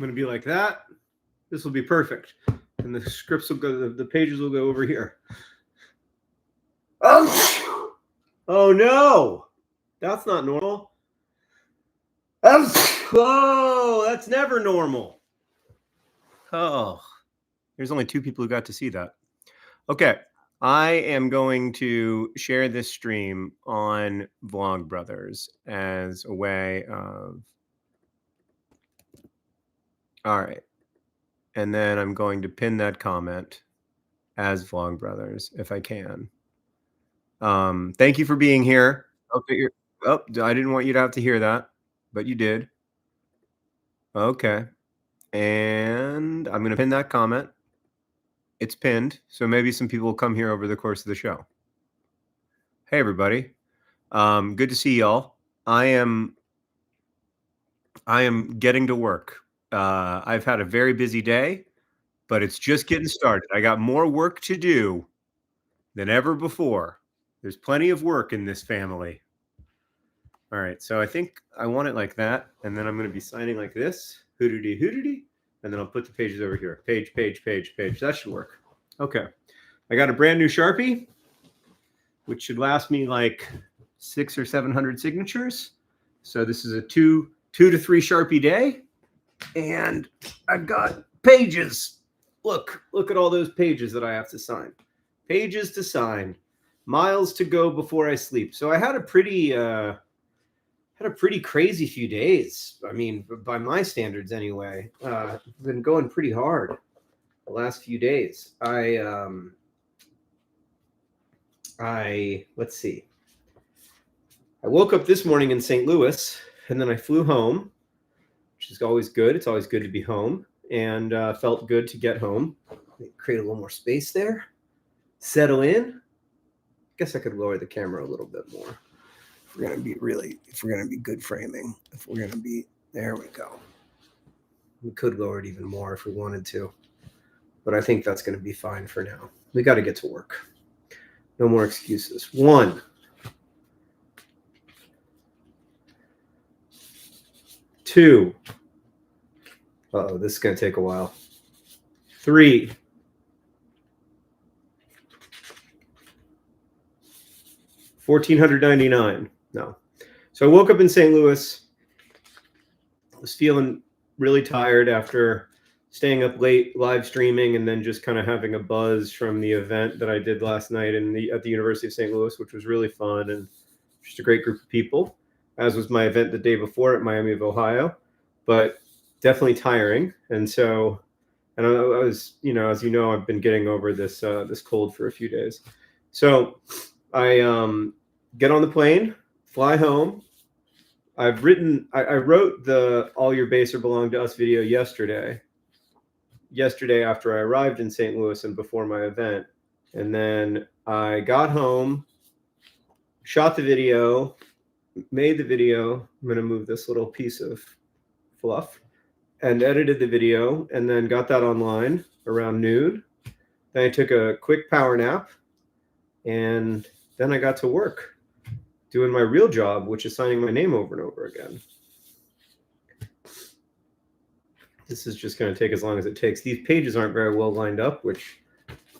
going to be like that. This will be perfect. And the scripts will go, the pages will go over here. Oh no, that's not normal. Oh, that's never normal. Oh, there's only 2 people who got to see that. Okay, I am going to share this stream on Vlogbrothers as a way of... All right. And then I'm going to pin that comment as Vlogbrothers if I can. Thank you for being here. Okay. Oh, I didn't want you to have to hear that, but you did. Okay. And I'm going to pin that comment. It's pinned, so maybe some people will come here over the course of the show. Hey, everybody. Good to see y'all. I am getting to work. I've had a very busy day, but it's just getting started. I got more work to do than ever before. There's plenty of work in this family. All right, so I think I want it like that, and then I'm going to be signing like this, hoodity, hoodity, and then I'll put the pages over here. Page, page, page, page. That should work. Okay, I got a brand new Sharpie, which should last me like 600 or 700 signatures. So this is a two to three Sharpie day, and I've got pages. Look at all those pages that I have to sign. Pages to sign, miles to go before I sleep. So I had a pretty crazy few days. I mean, by my standards anyway. I've been going pretty hard the last few days. Let's see. I woke up this morning in St. Louis, and then I flew home, which is always good. It's always good to be home, and felt good to get home. Create a little more space there. Settle in. I guess I could lower the camera a little bit more. If we're going to be good framing, there we go. We could lower it even more if we wanted to, but I think that's going to be fine for now. We got to get to work. No more excuses. 1, 2. Uh-oh, this is going to take a while. 3. 1,499. No. So I woke up in St. Louis. I was feeling really tired after staying up late live streaming and then just kind of having a buzz from the event that I did last night at the University of St. Louis, which was really fun and just a great group of people, as was my event the day before at Miami of Ohio, but definitely tiring. And so, and I was, as you know, I've been getting over this this cold for a few days. So I get on the plane, fly home. I wrote the All Your Base or Belong to Us video yesterday after I arrived in St. Louis and before my event. And then I got home, shot the video, made the video. I'm going to move this little piece of fluff, and edited the video, and then got that online around noon. Then I took a quick power nap, and then I got to work doing my real job, which is signing my name over and over again. This is just going to take as long as it takes. These pages aren't very well lined up, which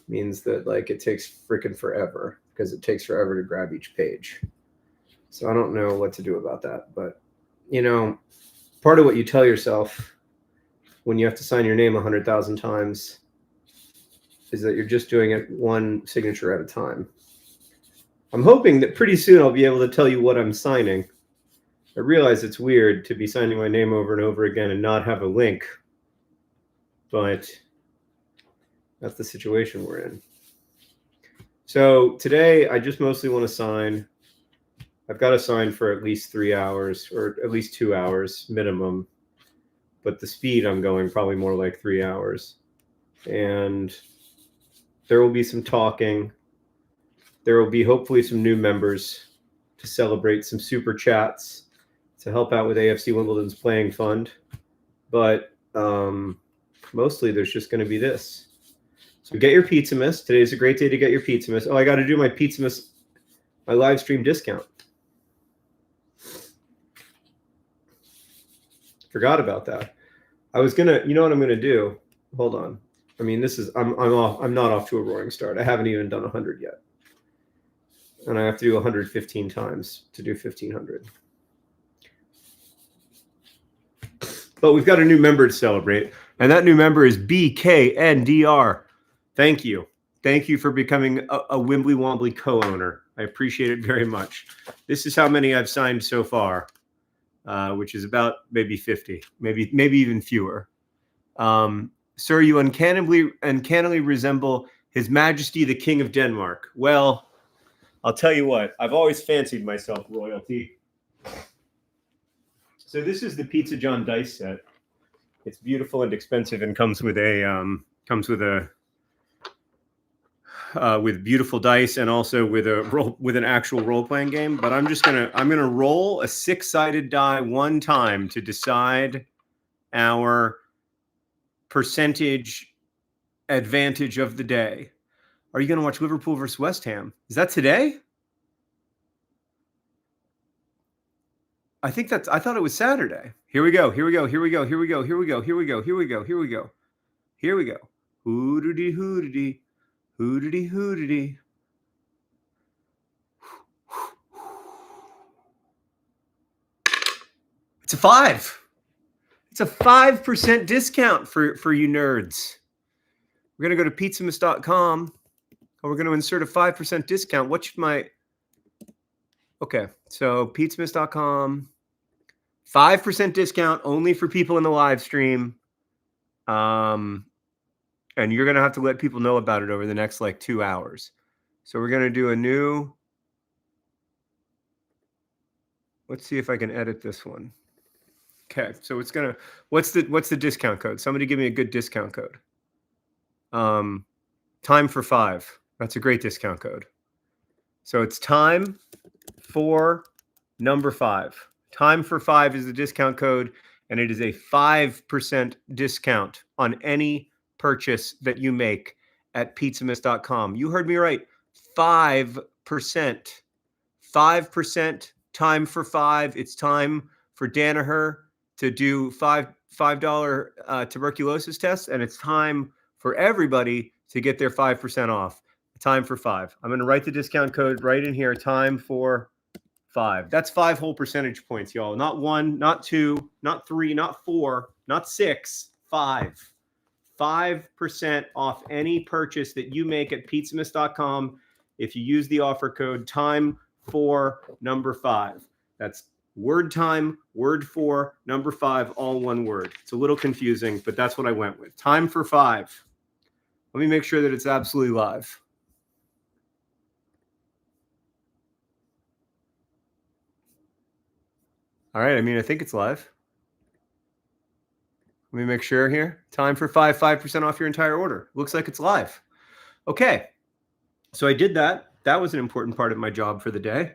means that it takes freaking forever, because it takes forever to grab each page. So I don't know what to do about that. But, part of what you tell yourself when you have to sign your name 100,000 times is that you're just doing it one signature at a time. I'm hoping that pretty soon I'll be able to tell you what I'm signing. I realize it's weird to be signing my name over and over again and not have a link, but that's the situation we're in. So today I just mostly want to sign. I've got to sign for at least 3 hours, or at least 2 hours minimum, but the speed I'm going probably more like 3 hours. And there will be some talking. There will be hopefully some new members to celebrate, some super chats to help out with AFC Wimbledon's playing fund. But mostly there's just going to be this. So get your Pizzamas. Today's a great day to get your Pizzamas. Oh, I got to do my Pizzamas, my live stream discount. Forgot about that. I was gonna, you know what I'm gonna do? Hold on. I mean, this is I'm off. I'm not off to a roaring start. I haven't even done 100 yet, and I have to do 115 times to do 1500. But we've got a new member to celebrate, and that new member is BKNDR. Thank you. Thank you for becoming a Wimbly Wombly co-owner. I appreciate it very much. This is how many I've signed so far, which is about maybe 50, maybe even fewer. Sir, you uncannily resemble His Majesty the King of Denmark. Well, I'll tell you what, I've always fancied myself royalty. So this is the Pizza John dice set. It's beautiful and expensive, and comes with beautiful dice, and also with an actual role-playing game. But I'm gonna roll a 6-sided die one time to decide our percentage advantage of the day. Are you gonna watch Liverpool versus West Ham? Is that today? I thought it was Saturday. Here we go. Hoodity hoodity. Hoodity hoodity. It's a 5. It's a 5% discount for you nerds. We're gonna go to pizzamiss.com, and we're gonna insert a 5% discount. What should my Okay, so pizzamiss.com, 5% discount only for people in the live stream. And you're going to have to let people know about it over the next like 2 hours. So we're going to do a new, let's see if I can edit this one. Okay, so it's going to, what's the discount code? Somebody give me a good discount code. Time for 5. That's a great discount code. So it's time for number 5. Time for 5 is the discount code, and it is a 5% discount on any purchase that you make at pizzamiss.com. You heard me right. 5%. 5%. Time for 5. It's time for Danaher to do $5 tuberculosis tests, and it's time for everybody to get their 5% off. Time for 5. I'm going to write the discount code right in here. Time for 5. That's 5 whole percentage points, y'all. Not 1, not 2, not 3, not 4, not 6. 5. 5% off any purchase that you make at pizzamiss.com if you use the offer code time for number 5. That's word time, word for, number 5, all one word. It's a little confusing, but that's what I went with. Time for 5. Let me make sure that it's absolutely live. All right, I mean, I think it's live. Let me make sure here. Time for 5% off your entire order. Looks like it's live. Okay, so I did that. That was an important part of my job for the day.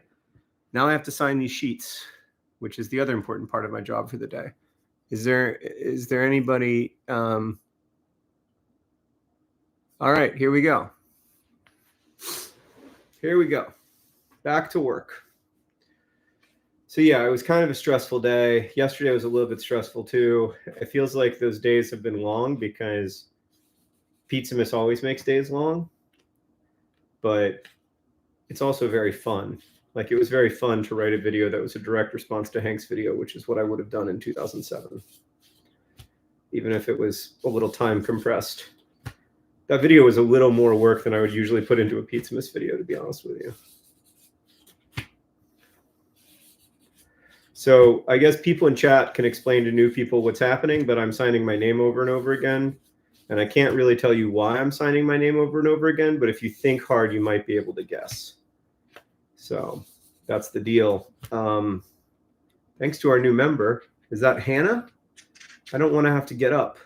Now I have to sign these sheets, which is the other important part of my job for the day. Is there anybody? All right, here we go. Here we go. Back to work. So yeah, it was kind of a stressful day. Yesterday was a little bit stressful too. It feels like those days have been long because Pizza-Miss always makes days long, but it's also very fun. Like, it was very fun to write a video that was a direct response to Hank's video, which is what I would have done in 2007, even if it was a little time compressed. That video was a little more work than I would usually put into a Pizza-Miss video, to be honest with you. So I guess people in chat can explain to new people what's happening, but I'm signing my name over and over again. And I can't really tell you why I'm signing my name over and over again, but if you think hard, you might be able to guess. So that's the deal. Thanks to our new member. Is that Hannah? I don't want to have to get up.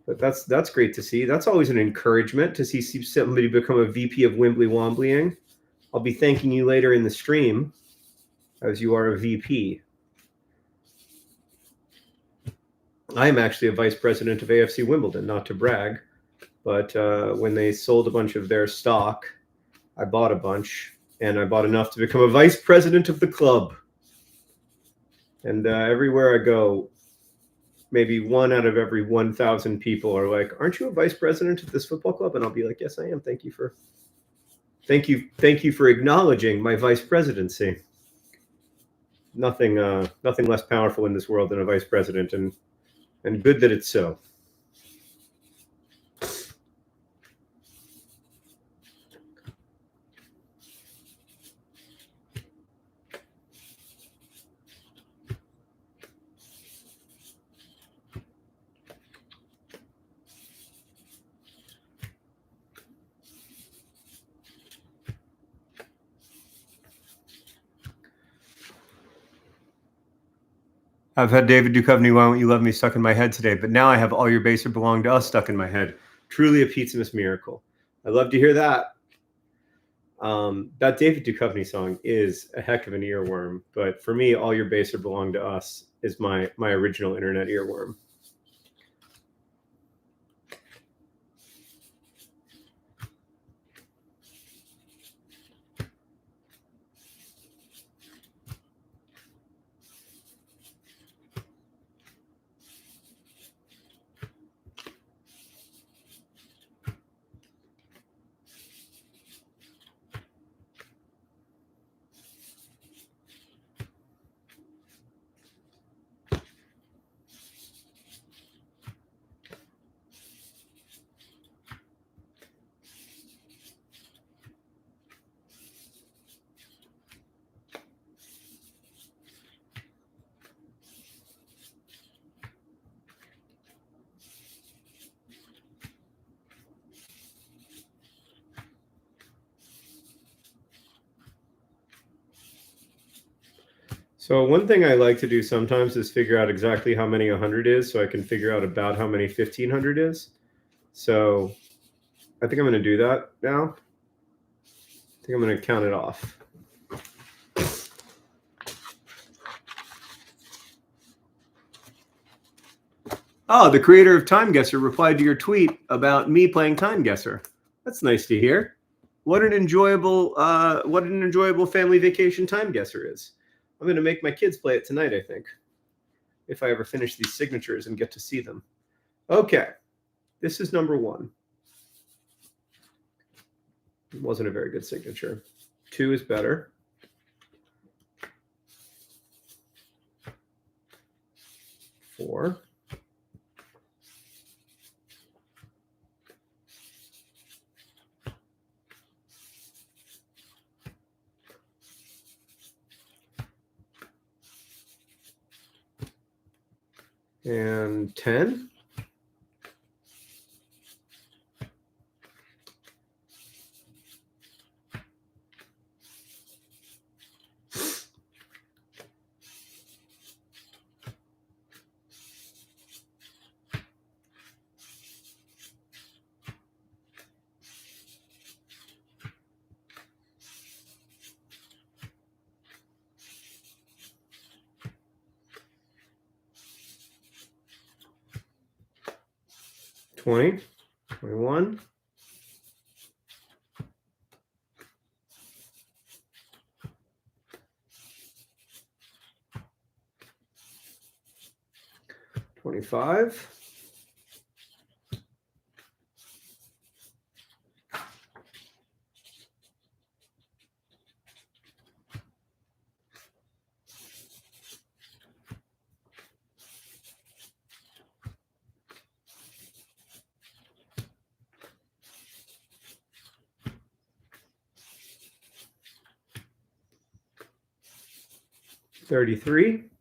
But that's great to see. That's always an encouragement to see somebody become a VP of Wimbly Womblying. I'll be thanking you later in the stream, as you are a VP. I am actually a vice president of AFC Wimbledon, not to brag, but when they sold a bunch of their stock, I bought a bunch, and I bought enough to become a vice president of the club. And everywhere I go, maybe 1 out of every 1,000 people are like, "Aren't you a vice president at this football club?" And I'll be like, "Yes, I am. Thank you for acknowledging my vice presidency." Nothing less powerful in this world than a vice president, and good that it's so. I've had David Duchovny, "Why Won't You Love Me" stuck in my head today, but now I have "All Your Bass Belong to Us" stuck in my head. Truly a pizza miracle. I love to hear that. That David Duchovny song is a heck of an earworm, but for me, "All Your Bass Belong to Us" is my original internet earworm. So one thing I like to do sometimes is figure out exactly how many 100 is, so I can figure out about how many 1,500 is. So I think I'm going to do that now. I think I'm going to count it off. Oh, the creator of Time Guesser replied to your tweet about me playing Time Guesser. That's nice to hear. What an enjoyable family vacation Time Guesser is. I'm going to make my kids play it tonight, I think, if I ever finish these signatures and get to see them. Okay, this is number 1. It wasn't a very good signature. 2 is better. 4. 10. 20. 21. 25. 33.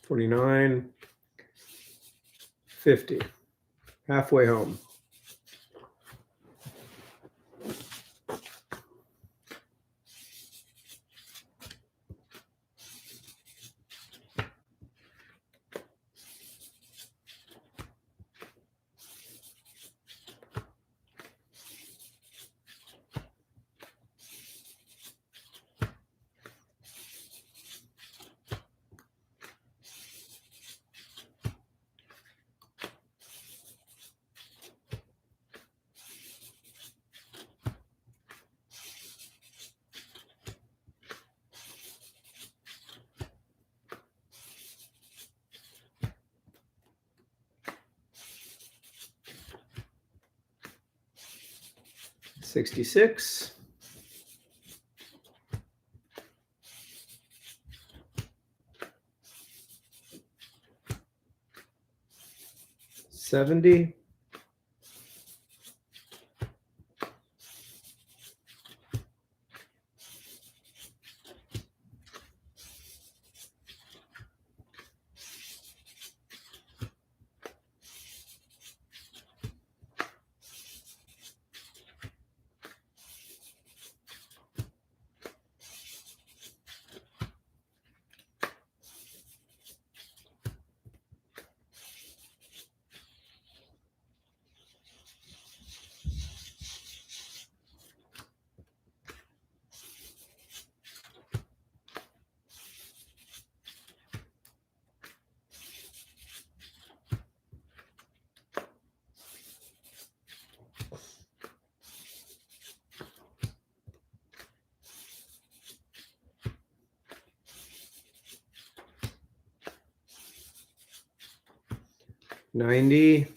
49. 50. Halfway home. $66. 70. 90.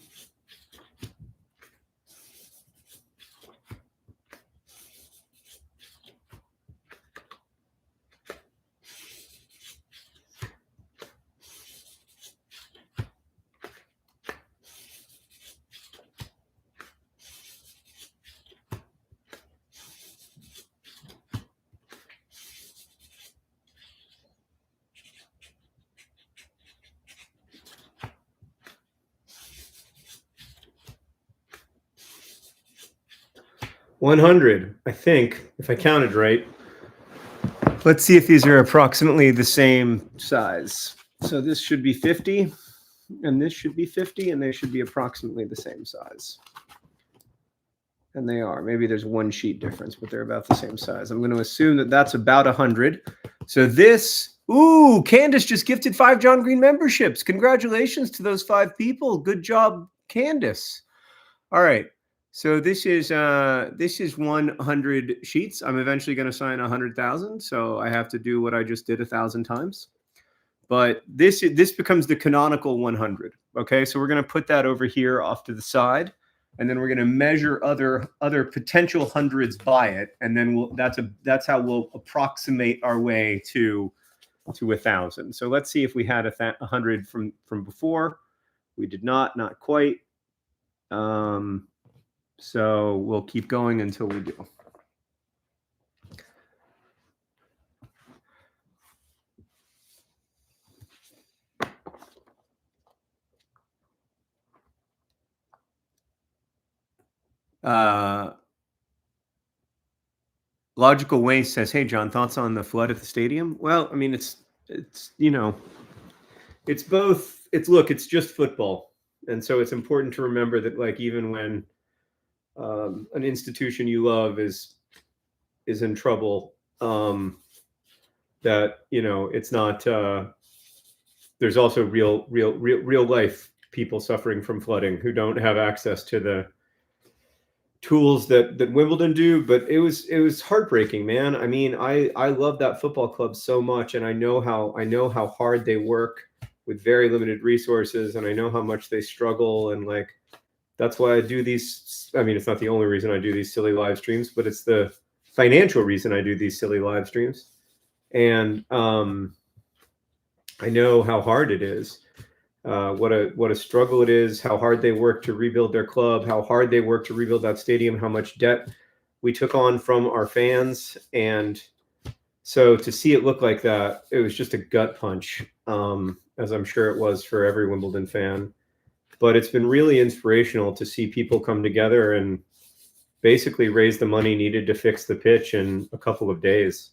100, I think, if I counted right. Let's see if these are approximately the same size. So this should be 50, and this should be 50, and they should be approximately the same size. And they are. Maybe there's one sheet difference, but they're about the same size. I'm going to assume that that's about 100. So this, ooh, Candace just gifted 5 John Green memberships. Congratulations to those 5 people. Good job, Candace. All right. So this is 100 sheets. I'm eventually going to sign 100,000. So I have to do what I just did 1,000 times. But this becomes the canonical 100. Okay. So we're going to put that over here off to the side. And then we're going to measure other potential hundreds by it. And then that's how we'll approximate our way to 1,000. So let's see if we had 100 from before. We did not quite. So we'll keep going until we do. Logical Waste says, "Hey John, thoughts on the flood at the stadium?" Well, I mean, it's it's both. It's just football, and so it's important to remember that, like, even when an institution you love is in trouble, that it's not. There's also real life people suffering from flooding who don't have access to the tools that Wimbledon do. But it was heartbreaking, man. I mean, I love that football club so much, and I know how hard they work with very limited resources, and I know how much they struggle, and like that's why I do these. I mean, it's not the only reason I do these silly live streams, but it's the financial reason I do these silly live streams. And I know how hard it is. What a struggle it is, how hard they work to rebuild their club, how hard they work to rebuild that stadium, how much debt we took on from our fans. And so to see it look like that, it was just a gut punch, as I'm sure it was for every Wimbledon fan. but it's been really inspirational to see people come together and basically raise the money needed to fix the pitch in a couple of days.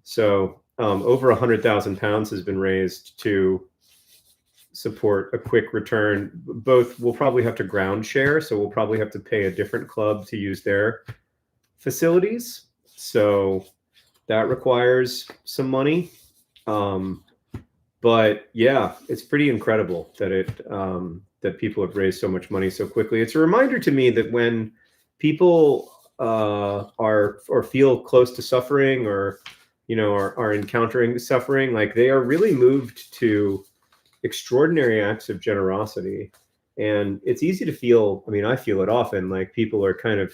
So over 100,000 pounds has been raised to support a quick return. Both will probably have to ground share, so we'll probably have to pay a different club to use their facilities. So that requires some money. But yeah, it's pretty incredible that that people have raised so much money so quickly. It's a reminder to me that when people are or feel close to suffering, or are encountering suffering, like, they are really moved to extraordinary acts of generosity. And it's easy to feel, I mean, I feel it often, like people are kind of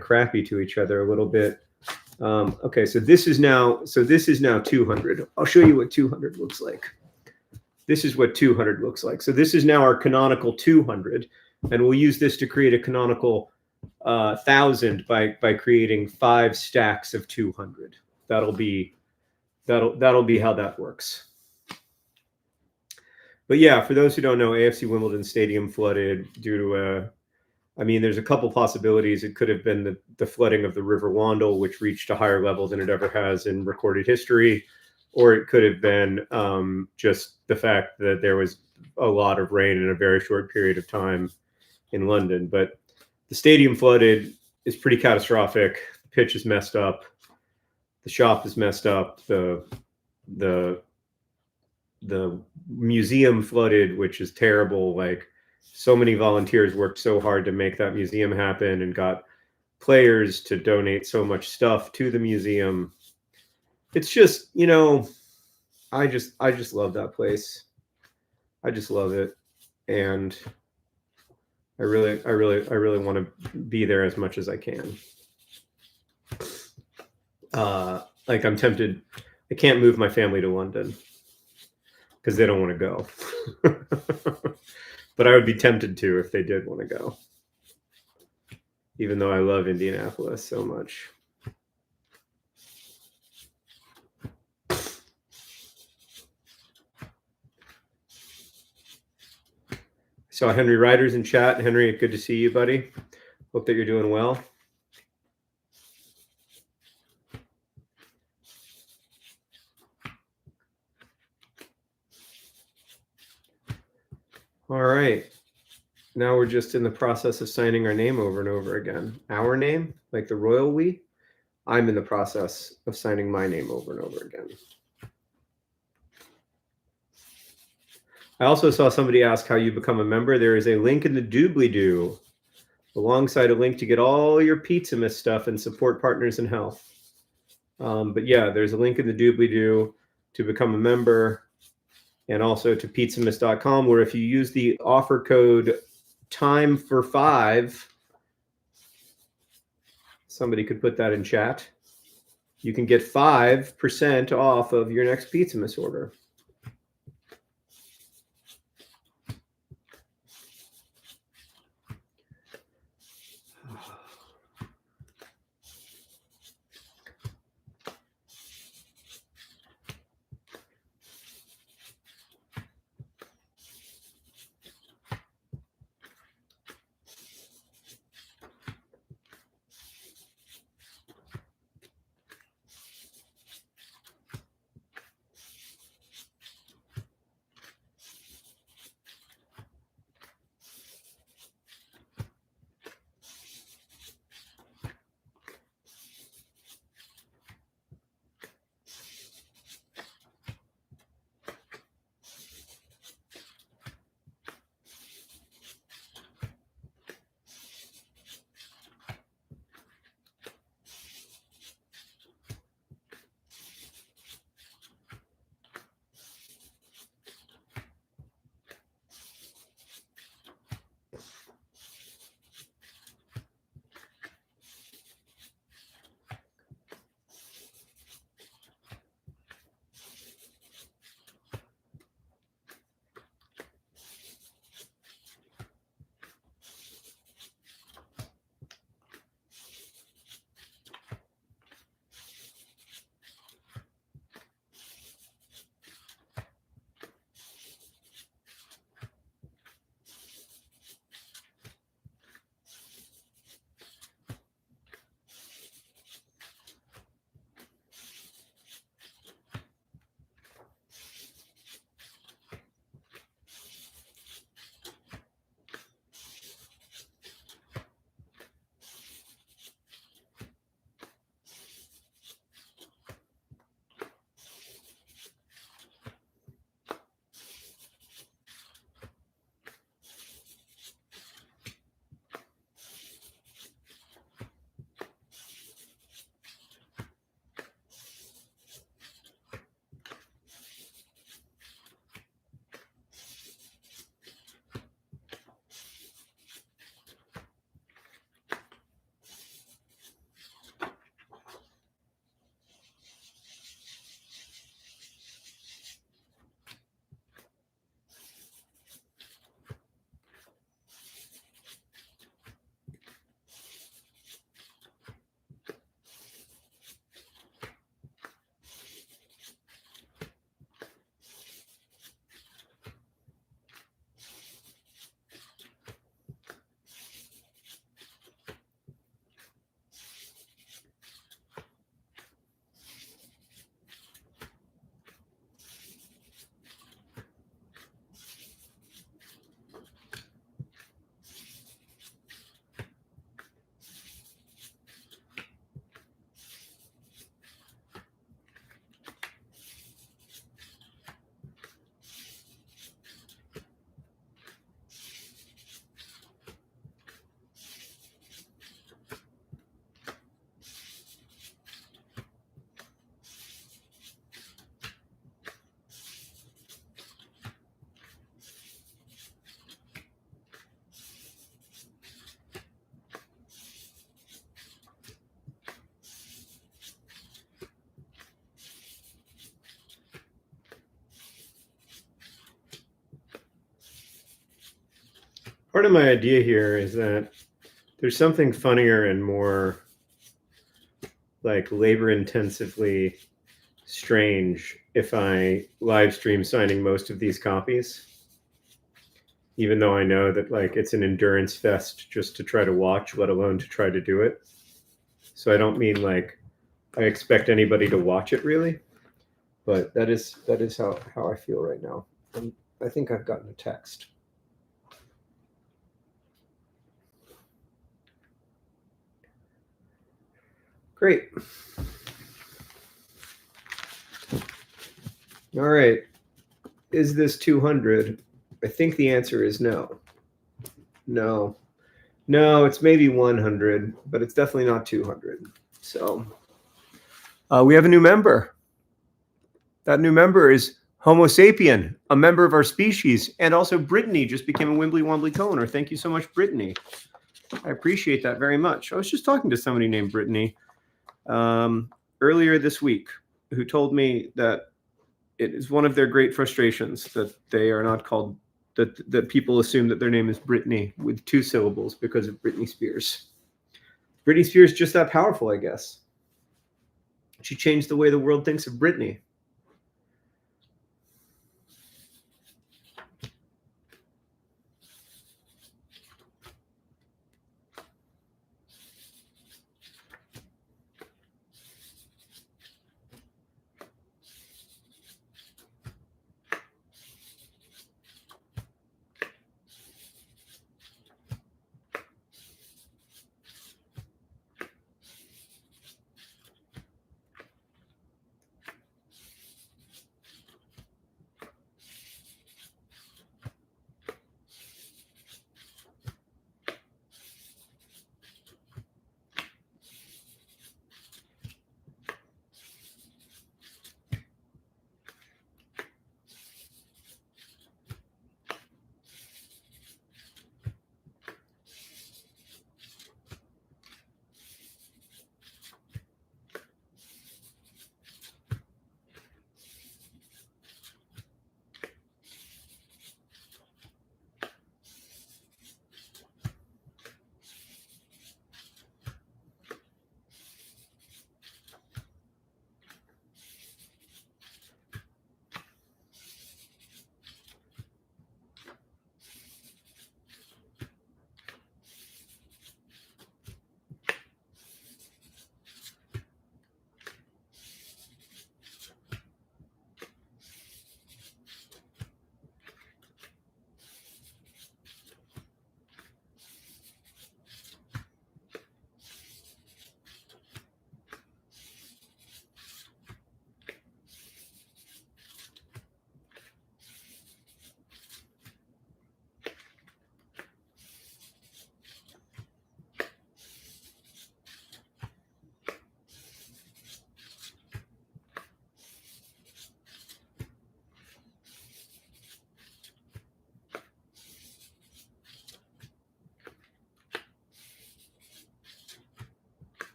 crappy to each other a little bit. Okay, so this is now 200. I'll show you what 200 looks like. This is what 200 looks like. So this is now our canonical 200, and we'll use this to create a canonical 1,000 by creating 5 stacks of 200. That'll be how that works. But yeah, for those who don't know, AFC Wimbledon Stadium flooded due to there's a couple possibilities. It could have been the flooding of the River Wandle, which reached a higher level than it ever has in recorded history, or it could have been just the fact that there was a lot of rain in a very short period of time in London. But the stadium flooded is pretty catastrophic. The pitch is messed up. The shop is messed up. The museum flooded, which is terrible. Like, so many volunteers worked so hard to make that museum happen and got players to donate so much stuff to the museum. It's just, I just love that place. I just love it. And I really want to be there as much as I can. Like, I'm tempted. I can't move my family to London because they don't want to go. But I would be tempted to if they did want to go, even though I love Indianapolis so much. Saw Henry Ryder's in chat. Henry, good to see you, buddy. Hope that you're doing well. All right. Now we're just in the process of signing our name over and over again. Our name, like the royal we. I'm in the process of signing my name over and over again. I also saw somebody ask how you become a member. There is a link in the doobly-doo alongside a link to get all your Pizzamas stuff and support Partners in Health. But yeah, there's a link in the doobly-doo to become a member, and also to pizzamas.com, where if you use the offer code TIME45, somebody could put that in chat, you can get 5% off of your next Pizzamas order. Part of my idea here is that there's something funnier and more like labor intensively strange if I live stream signing most of these copies, even though I know that like it's an endurance fest just to try to watch, let alone to try to do it. So I don't mean like I expect anybody to watch it really, but that is how I feel right now. And I think I've gotten a text. Great. All right. Is this 200? I think the answer is no. No. No, it's maybe 100, but it's definitely not 200. So we have a new member. That new member is Homo sapien, a member of our species, and also Brittany just became a Wimbly Wombly co-owner. Thank you so much, Brittany. I appreciate that very much. I was just talking to somebody named Brittany earlier this week who told me that it is one of their great frustrations that they are not called, that people assume that their name is Brittany with 2 syllables because of Britney Spears. Britney Spears is just that powerful, I guess. She changed the way the world thinks of Britney.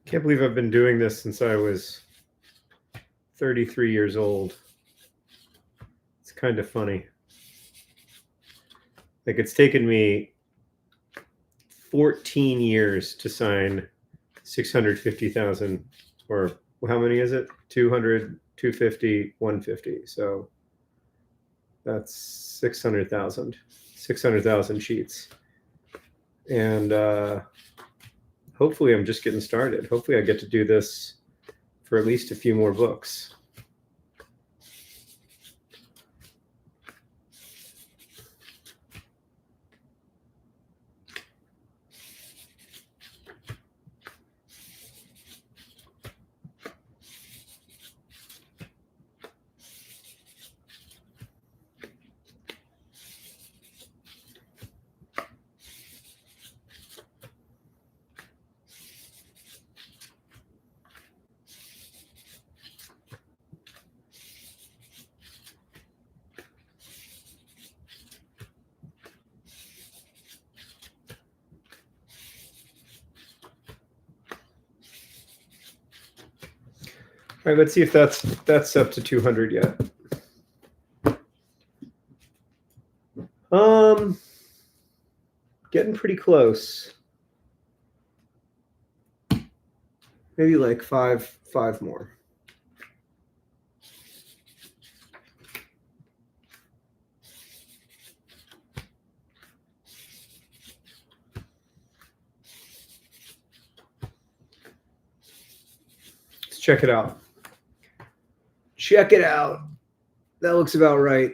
Can't believe I've been doing this since I was 33 years old. It's kind of funny. Like it's taken me 14 years to sign 650,000, or how many is it? 200, 250, 150. So that's 600,000 sheets. And hopefully I'm just getting started. Hopefully I get to do this for at least a few more books. All right, let's see if that's up to 200 yet. Getting pretty close. Maybe like five more. Let's check it out. Check it out. That looks about right.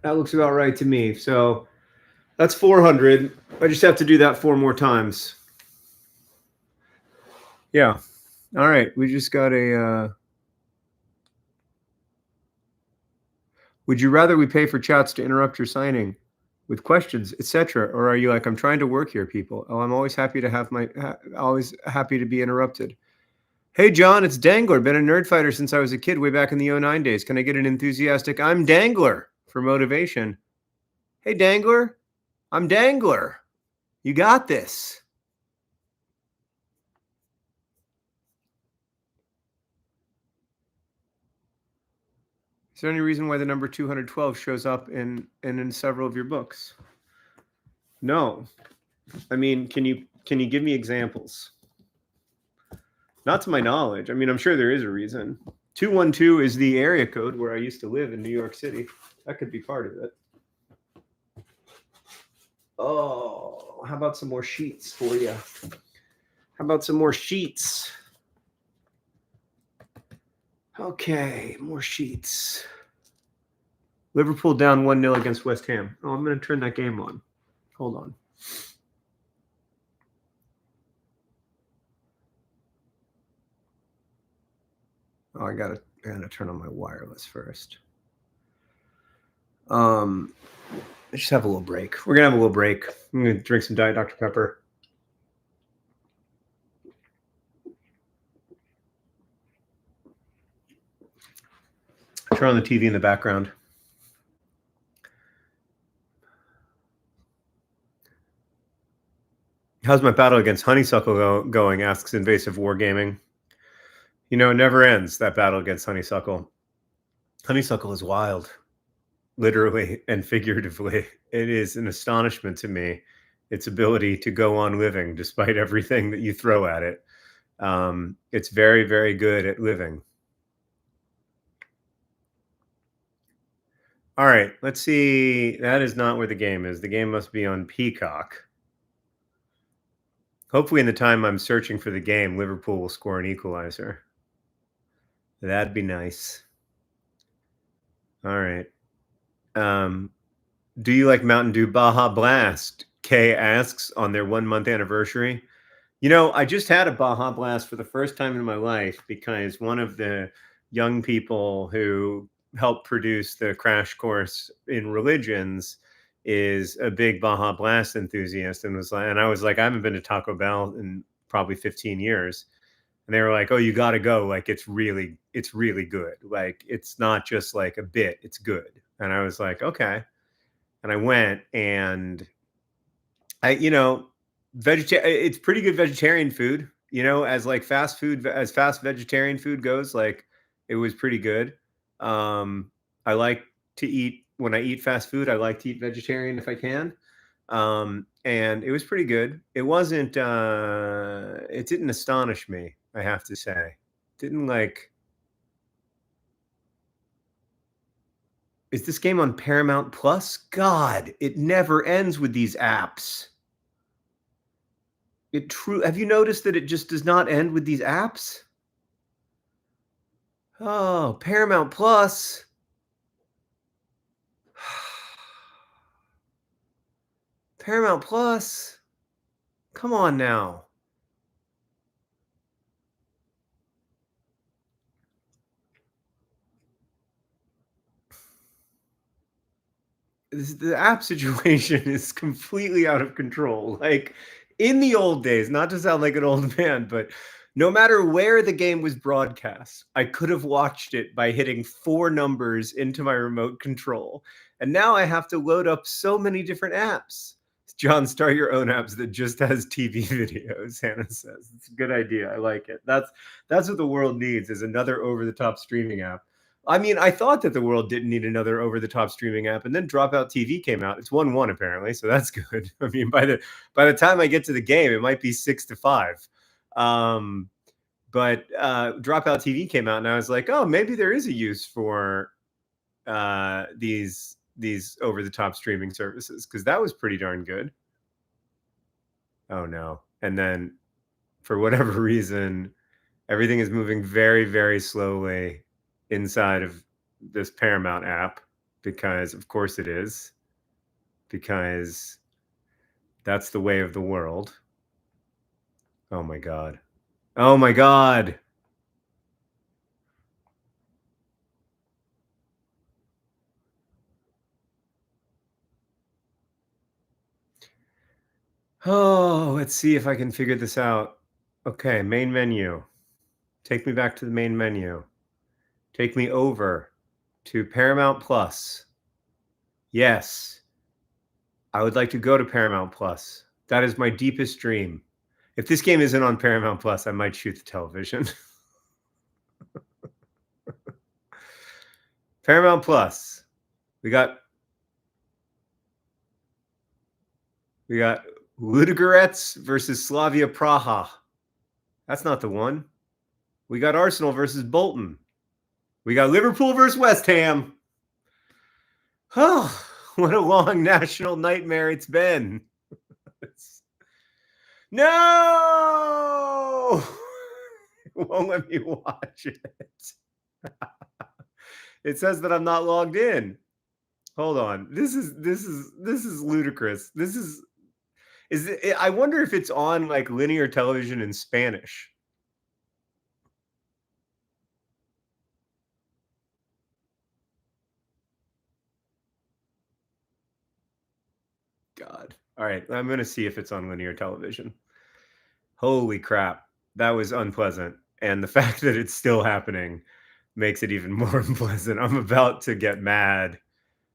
That looks about right to me. So that's 400. I just have to do that 4 more times. Yeah. All right. We just got a... Would you rather we pay for chats to interrupt your signing with questions, etc., or are you like, I'm trying to work here, people? Oh, I'm always happy to have always happy to be interrupted. Hey, John, it's Dangler. Been a nerd fighter since I was a kid way back in the 09 days. Can I get an enthusiastic I'm Dangler for motivation? Hey, Dangler, I'm Dangler. You got this. Is there any reason why the number 212 shows up in several of your books? No. I mean, can you give me examples? Not to my knowledge. I mean, I'm sure there is a reason. 212 is the area code where I used to live in New York City. That could be part of it. Oh, how about some more sheets for you? How about some more sheets? Okay, more sheets. Liverpool down 1-0 against West Ham. Oh, I'm going to turn that game on. Hold on. Oh, I gotta turn on my wireless first. I just have a little break. We're gonna have a little break. I'm gonna drink some Diet Dr. Pepper. Turn on the TV in the background. How's my battle against Honeysuckle going? Asks Invasive Wargaming. You know, it never ends, that battle against Honeysuckle. Honeysuckle is wild, literally and figuratively. It is an astonishment to me, its ability to go on living despite everything that you throw at it. It's very, very good at living. All right, let's see. That is not where the game is. The game must be on Peacock. Hopefully in the time I'm searching for the game, Liverpool will score an equalizer. That'd be nice. All right. Do you like Mountain Dew Baja Blast? Kay asks on their 1-month anniversary. You know, I just had a Baja Blast for the first time in my life because one of the young people who helped produce the crash course in religions is a big Baja Blast enthusiast and I was like, I haven't been to Taco Bell in probably 15 years. And they were like, oh, you got to go. Like, it's really good. Like, it's not just like a bit, it's good. And I was like, okay. And I went and it's pretty good vegetarian food, as like fast vegetarian food goes, like it was pretty good. I like to eat, when I eat fast food, I like to eat vegetarian if I can. And it was pretty good. It wasn't, it didn't astonish me, I have to say. Didn't like, Is this game on Paramount Plus? God, it never ends with these apps. Have you noticed that it just does not end with these apps? Oh, Paramount Plus. Paramount Plus. Come on now. The app situation is completely out of control. Like in the old days, not to sound like an old man, but no matter where the game was broadcast, I could have watched it by hitting 4 numbers into my remote control. And now I have to load up so many different apps. John, start your own apps that just has TV videos, Hannah says. It's a good idea. I like it. That's what the world needs, is another over-the-top streaming app. I mean, I thought that the world didn't need another over-the-top streaming app, and then Dropout TV came out. It's 1-1 apparently, so that's good. I mean, by the time I get to the game, it might be 6-5. But Dropout TV came out, and I was like, oh, maybe there is a use for these over-the-top streaming services, because that was pretty darn good. Oh no! And then for whatever reason, everything is moving very, very slowly inside of this Paramount app, because of course it is, because that's the way of the world. Oh my God. Oh my God. Oh, let's see if I can figure this out. Okay, main menu. Take me back to the main menu. Take me over to Paramount Plus. Yes, I would like to go to Paramount Plus. That is my deepest dream. If this game isn't on Paramount Plus, I might shoot the television. Paramount Plus. We got Ludogorets versus Slavia Praha. That's not the one. We got Arsenal versus Bolton. We got Liverpool versus West Ham. Oh, what a long national nightmare it's been. No! It won't let me watch it. It says that I'm not logged in. Hold on. This is ludicrous. I wonder if it's on like linear television in Spanish. God. All right, I'm going to see if it's on linear television. Holy crap. That was unpleasant. And the fact that it's still happening makes it even more unpleasant. I'm about to get mad.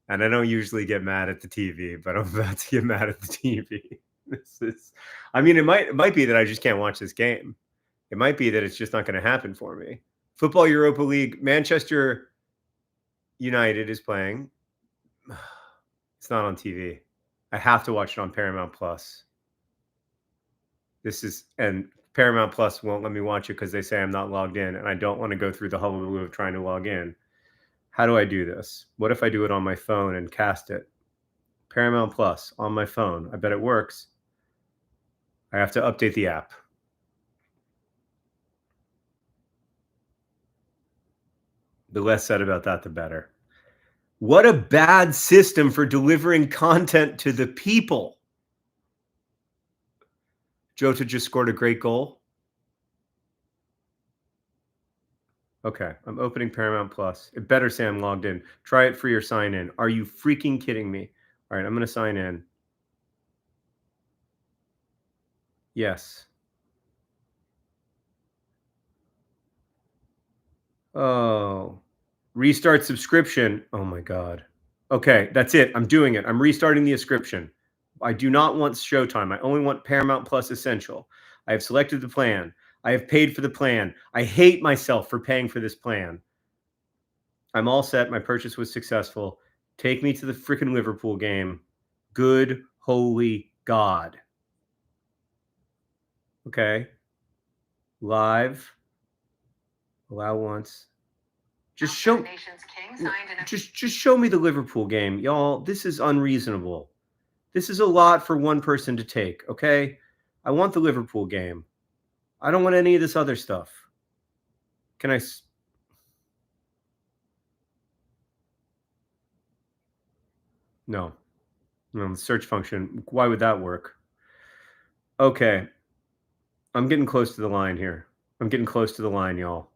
And I don't usually get mad at the TV, but I'm about to get mad at the TV. I mean, it might be that I just can't watch this game. It might be that it's just not going to happen for me. Football Europa League, Manchester United is playing. It's not on TV. I have to watch it on Paramount Plus. And Paramount Plus won't let me watch it because they say I'm not logged in, and I don't want to go through the hullabaloo of trying to log in. How do I do this? What if I do it on my phone and cast it? Paramount Plus on my phone. I bet it works. I have to update the app. The less said about that, the better. What a bad system for delivering content to the people. Jota just scored a great goal. Okay, I'm opening Paramount Plus. It better say I'm logged in. Try it free or sign in. Are you freaking kidding me? All right, I'm going to sign in. Yes. Oh, restart subscription. Oh my God. Okay, that's it. I'm doing it. I'm restarting the subscription. I do not want Showtime. I only want Paramount Plus Essential. I have selected the plan. I have paid for the plan. I hate myself for paying for this plan. I'm all set. My purchase was successful. Take me to the freaking Liverpool game. Good holy God. Okay. Live. Allow once. Just show just show me the Liverpool game, y'all. This is unreasonable. This is a lot for one person to take, okay? I want the Liverpool game. I don't want any of this other stuff. Can I... No. No, the search function. Why would that work? Okay. I'm getting close to the line here. I'm getting close to the line, y'all.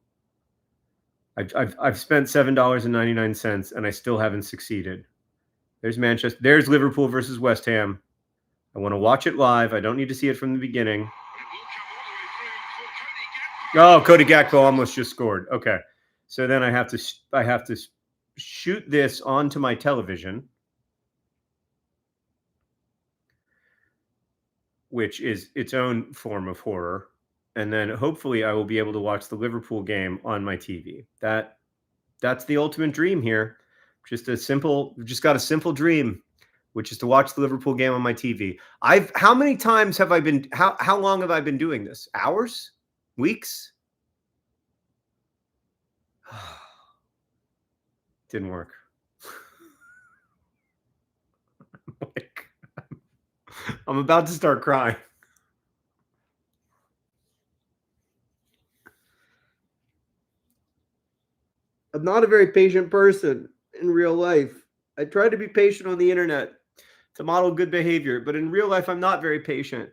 I've spent $7.99 and I still haven't succeeded. There's Manchester. There's Liverpool versus West Ham. I want to watch it live. I don't need to see it from the beginning. Oh, Cody Gakpo almost just scored. Okay. So then I have to shoot this onto my television, which is its own form of horror. And then hopefully I will be able to watch the Liverpool game on my TV. That's the ultimate dream here. Just got a simple dream, which is to watch the Liverpool game on my TV. How many times have I been, how long have I been doing this? Hours? Weeks? Didn't work. I'm about to start crying. I'm not a very patient person in real life. I try to be patient on the internet to model good behavior, but in real life, I'm not very patient.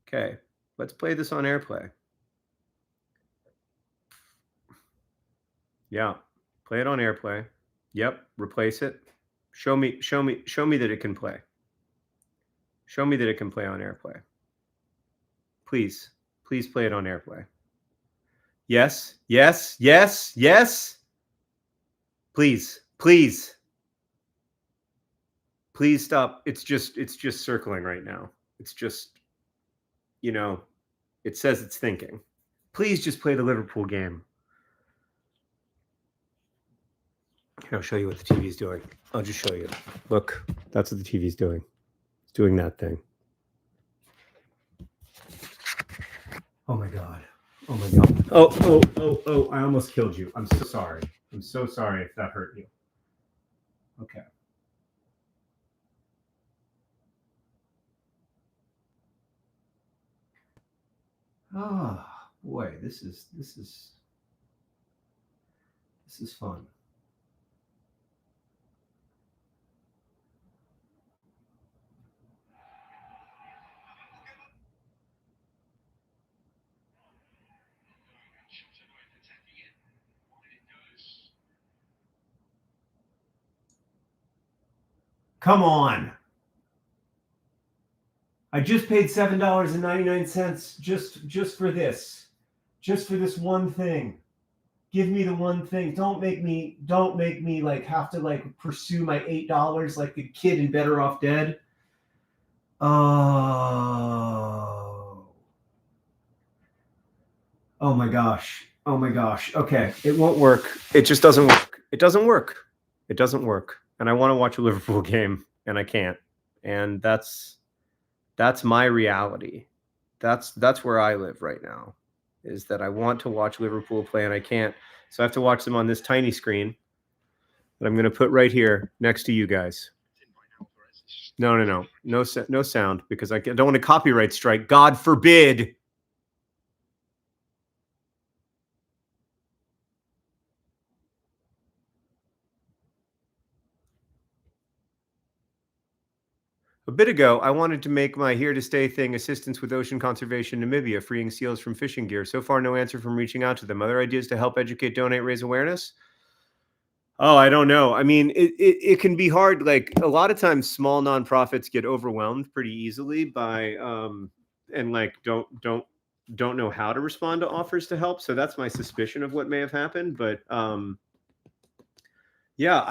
Okay, let's play this on AirPlay. Yeah, play it on AirPlay. Yep, replace it. Show me that it can play. Show me that it can play on AirPlay. Please play it on AirPlay. Yes. Please stop. It's just circling right now. It's just, it says it's thinking. Please just play the Liverpool game. Here, I'll show you what the TV's doing. I'll just show you. Look, that's what the TV's doing. It's doing that thing. Oh my God. Oh, I almost killed you. I'm so sorry. I'm so sorry if that hurt you. Okay. Oh boy, this is fun. Come on. I just paid $7.99 just for this. Just for this one thing. Give me the one thing. Don't make me like have to like pursue my $8 like the kid in Better Off Dead. Oh my gosh. Okay, it won't work. It just doesn't work. It doesn't work. And I want to watch a Liverpool game and I can't. And that's my reality. That's where I live right now, is that I want to watch Liverpool play and I can't. So I have to watch them on this tiny screen that I'm going to put right here next to you guys. No sound, because I don't want a copyright strike. God forbid. A bit ago, I wanted to make my here to stay thing assistance with ocean conservation Namibia, freeing seals from fishing gear. So far, no answer from reaching out to them. Other ideas to help educate, donate, raise awareness? Oh, I don't know. I mean, it can be hard. Like a lot of times small nonprofits get overwhelmed pretty easily by and like don't know how to respond to offers to help. So that's my suspicion of what may have happened. But yeah,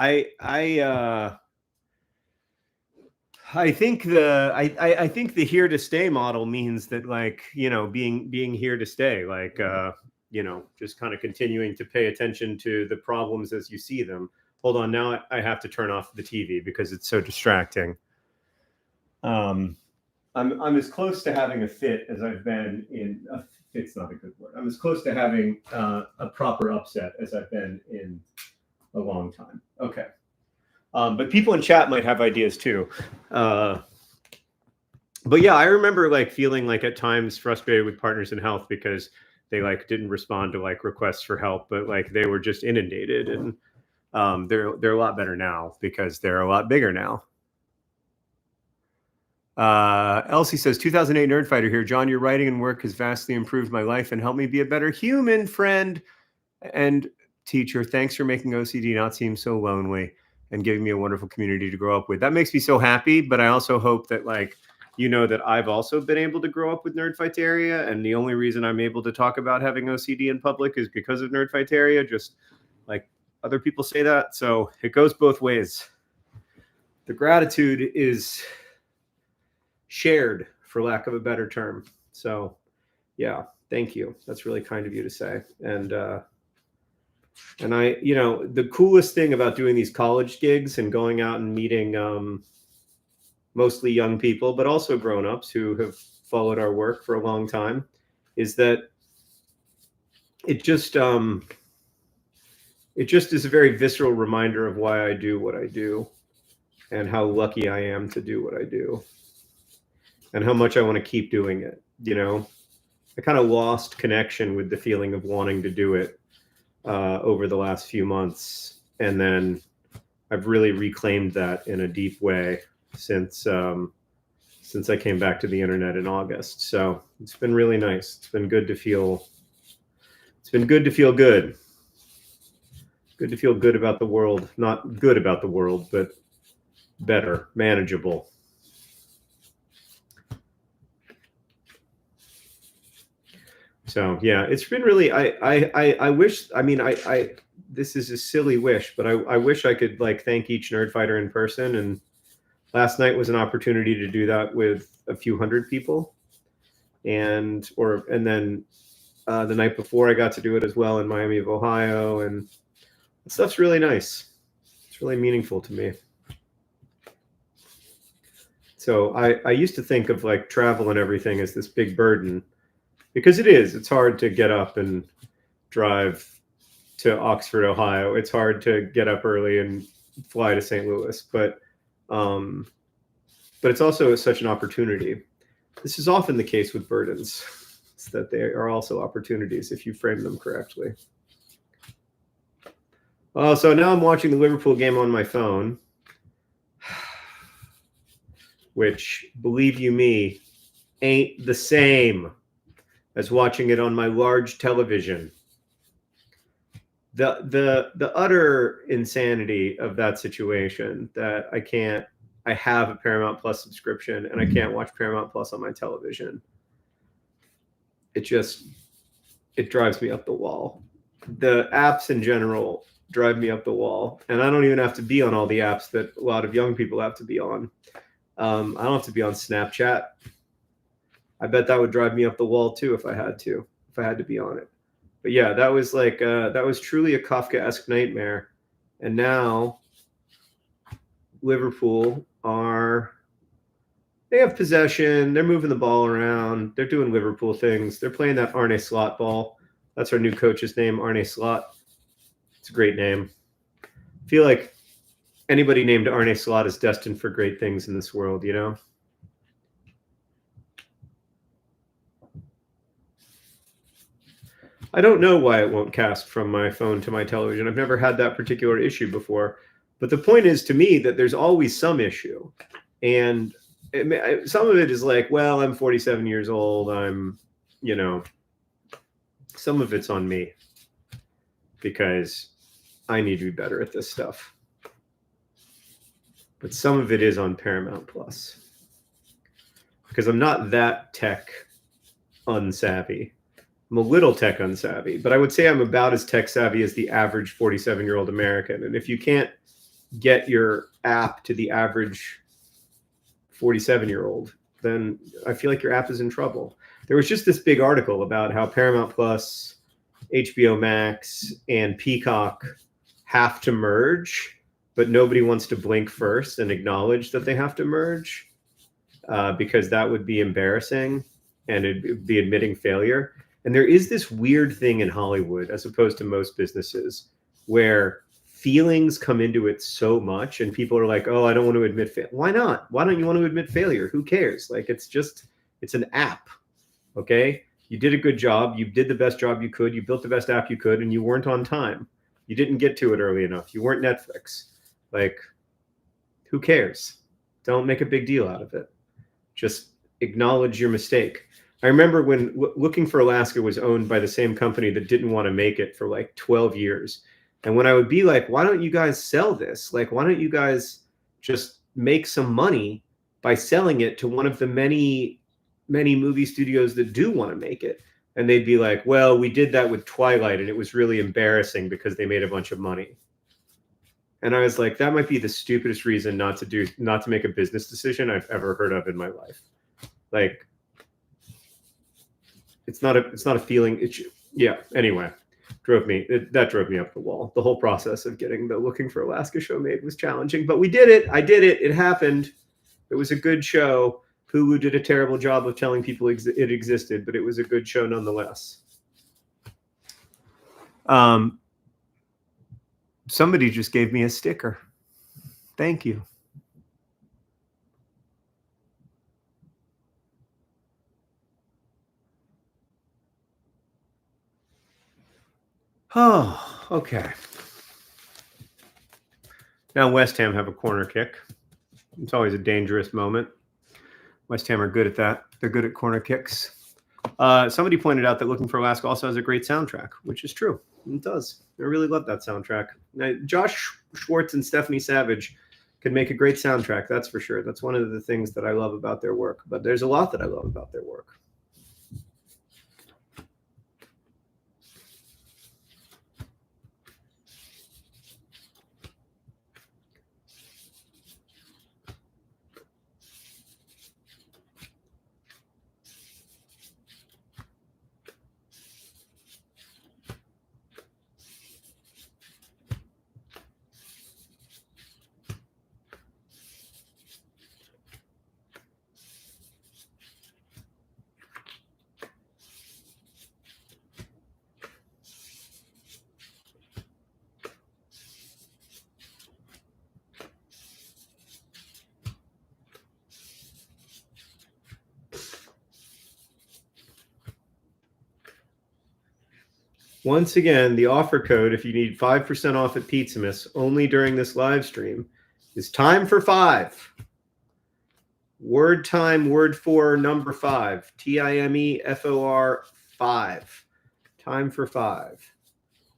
I think the here to stay model means that, like, being here to stay, like, just kind of continuing to pay attention to the problems as you see them. Hold on. Now I have to turn off the TV because it's so distracting. I'm as close to having a fit as I've been in. Fit's not a good word. I'm as close to having a proper upset as I've been in a long time. Okay. But people in chat might have ideas too. But yeah, I remember like feeling like at times frustrated with Partners in Health because they like didn't respond to like requests for help, but like they were just inundated, and they're a lot better now because they're a lot bigger now. Elsie says 2008 Nerdfighter here. John, your writing and work has vastly improved my life and helped me be a better human, friend, and teacher. Thanks for making OCD not seem so lonely and giving me a wonderful community to grow up with. That makes me so happy, but I also hope that like you know that I've also been able to grow up with Nerdfighteria, and the only reason I'm able to talk about having OCD in public is because of Nerdfighteria, just like other people say that. So it goes both ways. The gratitude is shared, for lack of a better term. So yeah, thank you. That's really kind of you to say. And I, you know, the coolest thing about doing these college gigs and going out and meeting mostly young people, but also grown-ups who have followed our work for a long time, is that it just is a very visceral reminder of why I do what I do and how lucky I am to do what I do and how much I want to keep doing it. You know, I kind of lost connection with the feeling of wanting to do it over the last few months. And then I've really reclaimed that in a deep way since I came back to the internet in August. So it's been really nice. It's been good to feel. It's been good to feel good. Good to feel good about the world. Not good about the world, but better, manageable. So yeah, it's been really. I wish. I mean, I this is a silly wish, but I wish I could like thank each Nerdfighter in person. And last night was an opportunity to do that with a few hundred people, and then the night before I got to do it as well in Miami of Ohio, and stuff's really nice. It's really meaningful to me. So I used to think of like travel and everything as this big burden, because it is. It's hard to get up and drive to Oxford, Ohio. It's hard to get up early and fly to St. Louis, but it's also such an opportunity. This is often the case with burdens. It's that they are also opportunities if you frame them correctly. So now I'm watching the Liverpool game on my phone, which, believe you me, ain't the same as watching it on my large television. The utter insanity of that situation, that I have a Paramount Plus subscription and I can't watch Paramount Plus on my television. It drives me up the wall. The apps in general drive me up the wall, and I don't even have to be on all the apps that a lot of young people have to be on. I don't have to be on Snapchat. I bet that would drive me up the wall too if I had to be on it. But yeah, that was like that was truly a Kafkaesque nightmare. And now Liverpool they have possession, they're moving the ball around, they're doing Liverpool things, they're playing that Arne Slot ball. That's our new coach's name, Arne Slot. It's a great name. I feel like anybody named Arne Slot is destined for great things in this world, you know? I don't know why it won't cast from my phone to my television. I've never had that particular issue before. But the point is to me that there's always some issue. And some of it is like, well, I'm 47 years old. Some of it's on me because I need to be better at this stuff. But some of it is on Paramount Plus because I'm not that tech unsavvy. I'm a little tech unsavvy, but I would say I'm about as tech savvy as the average 47-year-old American. And if you can't get your app to the average 47-year-old, then I feel like your app is in trouble. There was just this big article about how Paramount Plus, HBO Max, and Peacock have to merge, but nobody wants to blink first and acknowledge that they have to merge. because that would be embarrassing and it'd be admitting failure. And there is this weird thing in Hollywood, as opposed to most businesses, where feelings come into it so much and people are like, oh, I don't want to admit failure. Why not? Why don't you want to admit failure? Who cares? Like, it's an app. Okay. You did a good job. You did the best job you could. You built the best app you could, and you weren't on time. You didn't get to it early enough. You weren't Netflix. Like, who cares? Don't make a big deal out of it. Just acknowledge your mistake. I remember when Looking for Alaska was owned by the same company that didn't want to make it for like 12 years. And when I would be like, why don't you guys sell this? Like, why don't you guys just make some money by selling it to one of the many movie studios that do want to make it? And they'd be like, well, we did that with Twilight and it was really embarrassing because they made a bunch of money. And I was like, that might be the stupidest reason not to make a business decision I've ever heard of in my life. Like, it's not a feeling. Yeah. Anyway, that drove me up the wall. The whole process of getting the Looking for Alaska show made was challenging, but we did it. I did it. It happened. It was a good show. Hulu did a terrible job of telling people it existed, but it was a good show nonetheless. Somebody just gave me a sticker. Thank you. Oh, okay. Now West Ham have a corner kick. It's always a dangerous moment. West Ham are good at that. They're good at corner kicks. Somebody pointed out that Looking for Alaska also has a great soundtrack, which is true. It does. I really love that soundtrack. Now, Josh Schwartz and Stephanie Savage can make a great soundtrack, that's for sure. That's one of the things that I love about their work. But there's a lot that I love about their work. Once again, the offer code, if you need 5% off at Pizzamas, only during this live stream, is time for 5. Word time, word for number 5. TIMEFOR 5. Time for 5.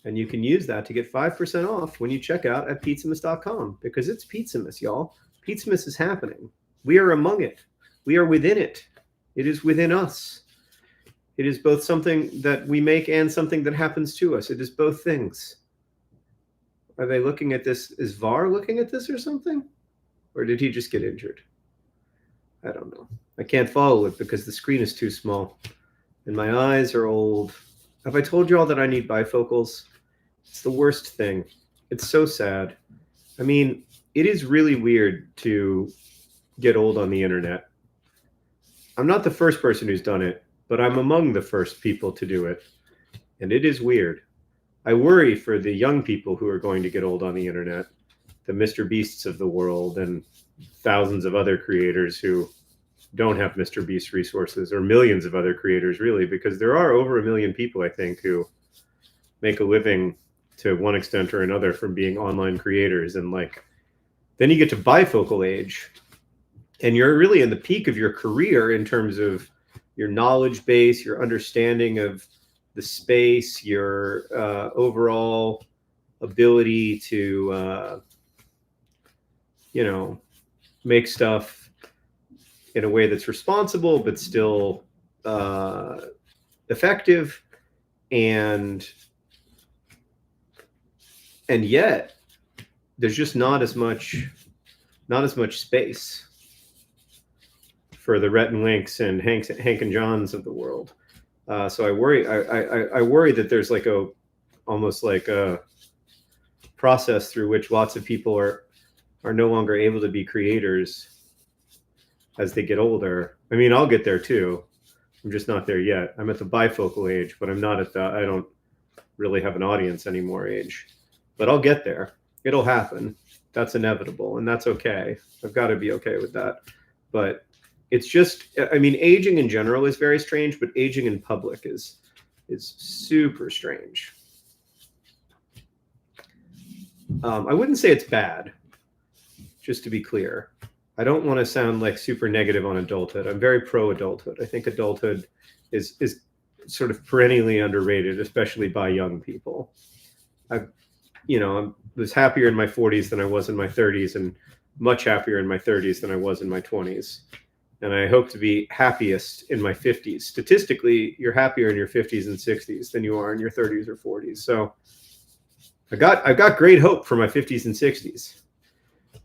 And you can use that to get 5% off when you check out at pizzamas.com, because it's Pizzamas, y'all. Pizzamas is happening. We are among it. We are within it. It is within us. It is both something that we make and something that happens to us. It is both things. Are they looking at this? Is VAR looking at this or something? Or did he just get injured? I don't know. I can't follow it because the screen is too small. And my eyes are old. Have I told you all that I need bifocals? It's the worst thing. It's so sad. I mean, it is really weird to get old on the internet. I'm not the first person who's done it, but I'm among the first people to do it. And it is weird. I worry for the young people who are going to get old on the internet, the Mr. Beasts of the world and thousands of other creators who don't have Mr. Beast resources, or millions of other creators, really, because there are over 1 million people, I think, who make a living to one extent or another from being online creators. And like, then you get to bifocal age and you're really in the peak of your career in terms of your knowledge base, your understanding of the space, your overall ability to, make stuff in a way that's responsible, but still effective. And yet there's just not as much space for the Rhett and Links and Hank and Johns of the world. So I worry. I worry that there's almost like a process through which lots of people are no longer able to be creators as they get older. I mean, I'll get there too. I'm just not there yet. I'm at the bifocal age, but I'm not at the, I don't really have an audience anymore age. But I'll get there. It'll happen. That's inevitable, and that's okay. I've got to be okay with that. But it's just, I mean, aging in general is very strange, but aging in public is super strange. I wouldn't say it's bad, just to be clear. I don't want to sound like super negative on adulthood. I'm very pro adulthood. I think adulthood is sort of perennially underrated, especially by young people. I was happier in my 40s than I was in my 30s, and much happier in my 30s than I was in my 20s. And I hope to be happiest in my 50s. Statistically, you're happier in your 50s and 60s than you are in your 30s or 40s. So I've got great hope for my 50s and 60s,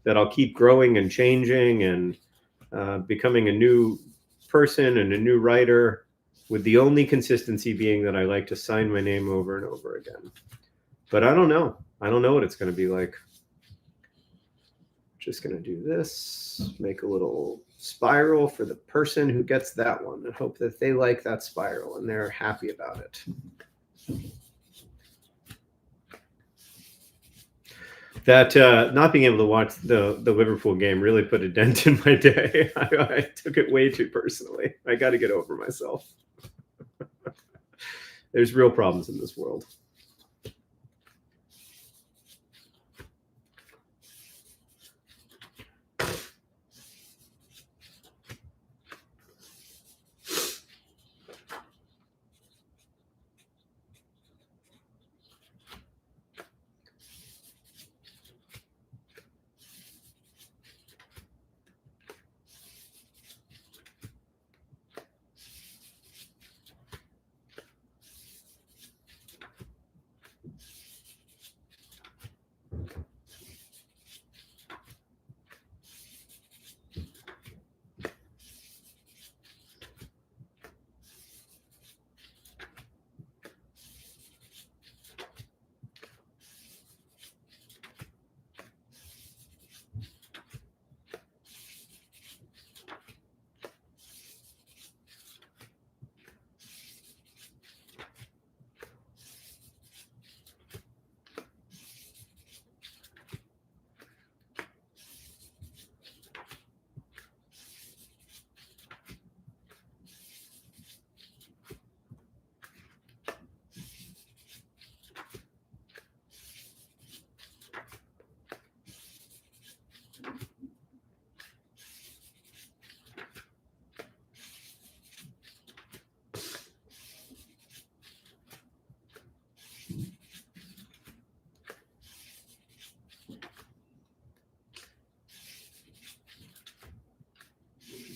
that I'll keep growing and changing and becoming a new person and a new writer, with the only consistency being that I like to sign my name over and over again. But I don't know. I don't know what it's going to be like. Just going to do this, make a little spiral for the person who gets that one, and hope that they like that spiral and they're happy about it. That not being able to watch the Liverpool game really put a dent in my day. I took it way too personally. I got to get over myself. There's real problems in this world.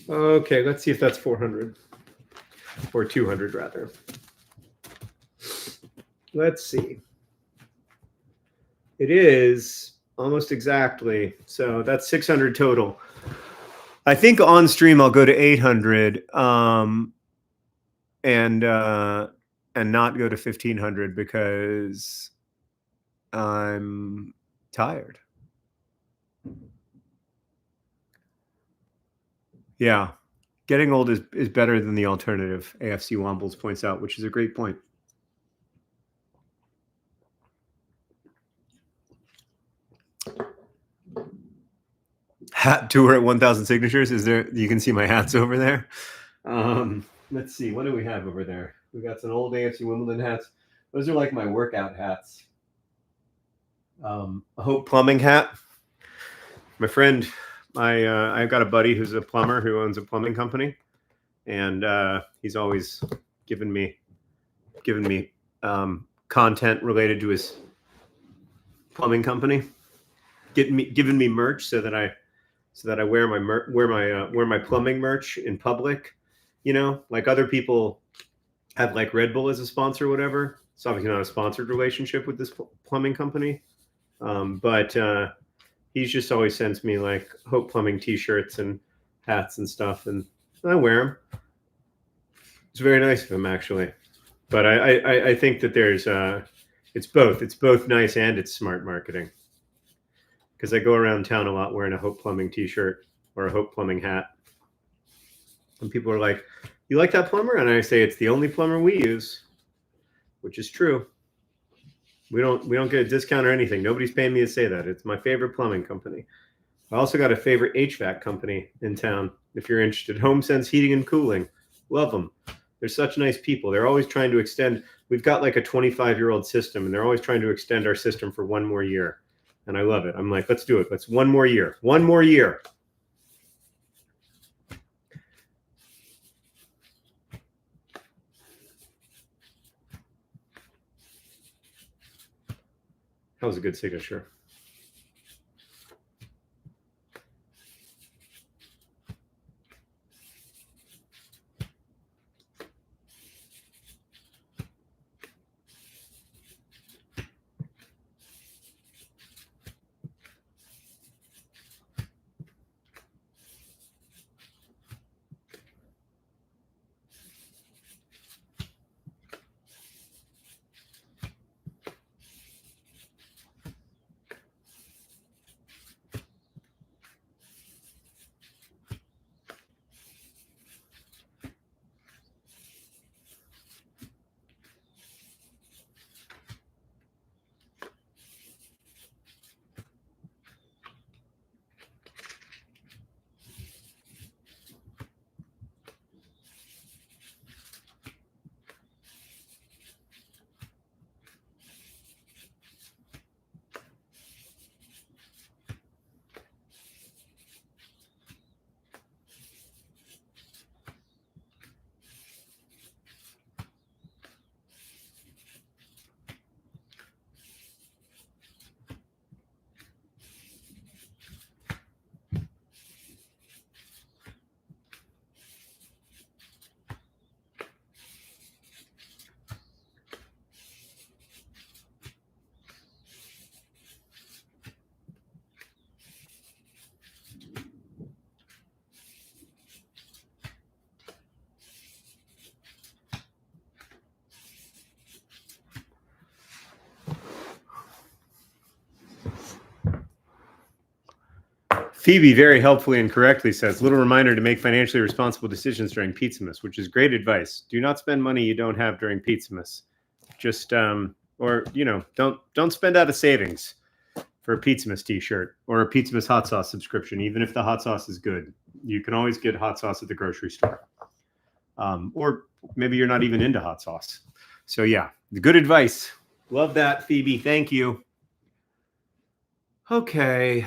Okay, let's see if that's 400 or 200 rather. Let's see. It is almost exactly. So that's 600 total. I think on stream I'll go to 800 and not go to 1500 because I'm tired. Yeah, getting old is better than the alternative, AFC Wombles points out, which is a great point. Hat tour at 1,000 signatures. Is there? You can see my hats over there. Let's see. What do we have over there? We got some old AFC Wimbledon hats. Those are like my workout hats. A Hope Plumbing hat. My friend, I've got a buddy who's a plumber who owns a plumbing company, and he's always given me content related to his plumbing company, giving me merch so that I wear my plumbing merch in public. You know, like other people have like Red Bull as a sponsor or whatever. It's obviously not a sponsored relationship with this plumbing company, but he's just always sends me like Hope Plumbing t-shirts and hats and stuff, and I wear them. It's very nice of him, actually. But I think that there's it's both nice and it's smart marketing, because I go around town a lot wearing a Hope Plumbing t-shirt or a Hope Plumbing hat. And people are like, you like that plumber? And I say, it's the only plumber we use, which is true. We don't get a discount or anything. Nobody's paying me to say that. It's my favorite plumbing company. I also got a favorite HVAC company in town. If you're interested, HomeSense Heating and Cooling. Love them. They're such nice people. They're always trying to extend. We've got like a 25-year-old system, and they're always trying to extend our system for one more year. And I love it. I'm like, let's do it. Let's one more year. One more year. That was a good signature. Phoebe very helpfully and correctly says, little reminder to make financially responsible decisions during Pizzamas, which is great advice. Do not spend money you don't have during Pizzamas. Just, or, don't spend out of savings for a Pizzamas t-shirt or a Pizzamas hot sauce subscription, even if the hot sauce is good. You can always get hot sauce at the grocery store. Or maybe you're not even into hot sauce. So yeah, good advice. Love that, Phoebe. Thank you. Okay.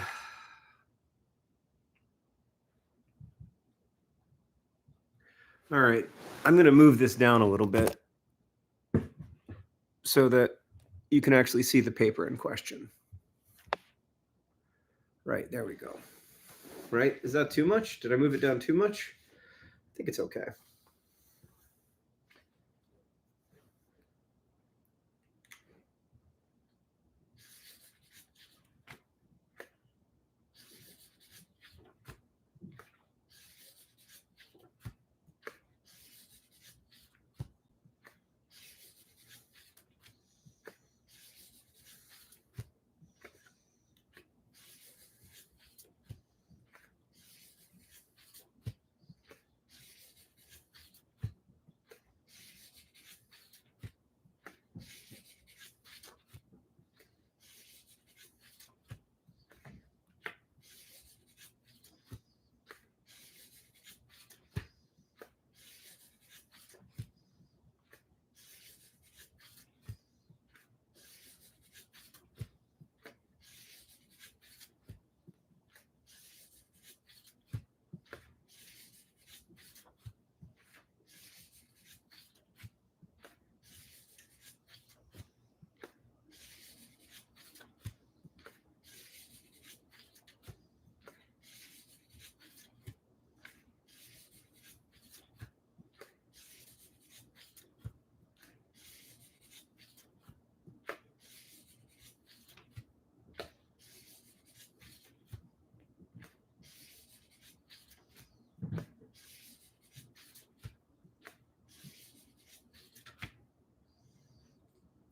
All right. I'm going to move this down a little bit so that you can actually see the paper in question. Right, there we go. Right? Is that too much? Did I move it down too much? I think it's okay.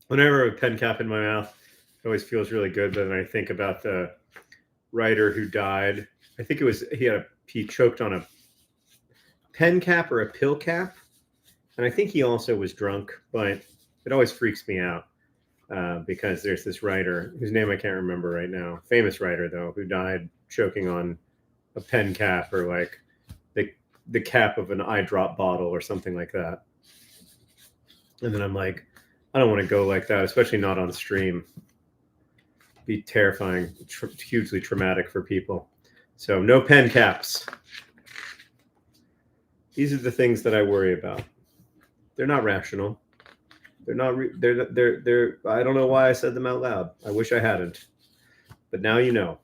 Whenever I have a pen cap in my mouth, it always feels really good. But then I think about the writer who died. I think it was he choked on pen cap or a pill cap. And I think he also was drunk, but it always freaks me out because there's this writer whose name I can't remember right now, famous writer though, who died choking on a pen cap or like the cap of an eye drop bottle or something like that. And then I'm like, I don't want to go like that, especially not on stream. Be terrifying, hugely traumatic for people. So no pen caps. These are the things that I worry about. They're not rational. They're not. They're. I don't know why I said them out loud. I wish I hadn't. But now you know.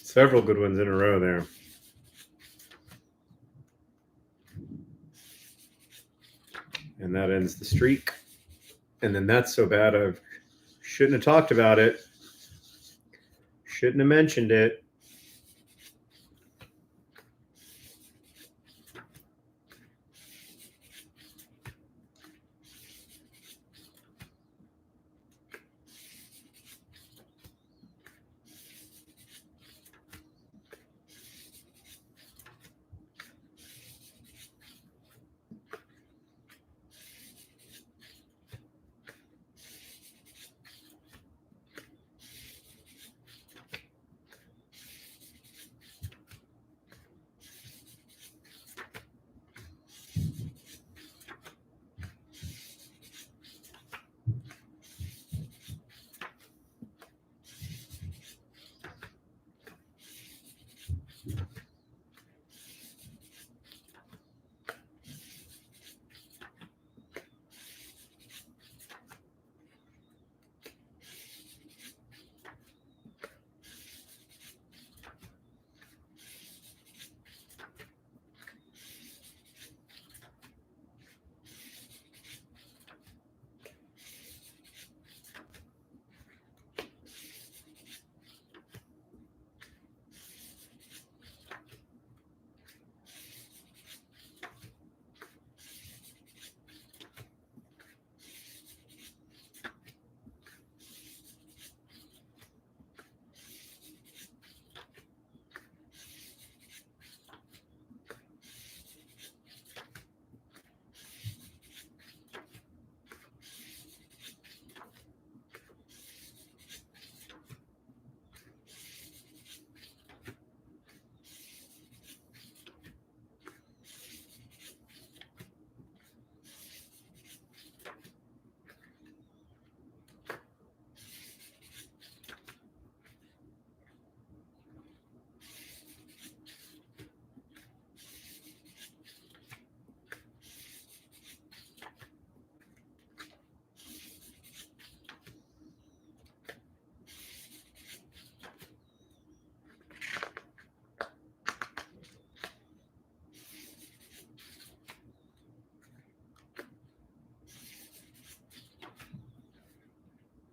Several good ones in a row there. And that ends the streak. And then that's so bad I shouldn't have talked about it. Shouldn't have mentioned it.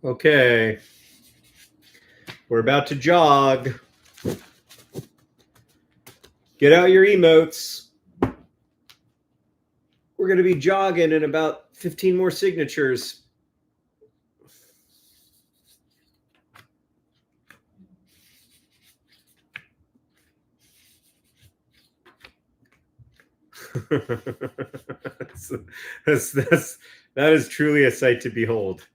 Okay. We're about to jog. Get out your emotes. We're going to be jogging in about 15 more signatures. That is truly a sight to behold.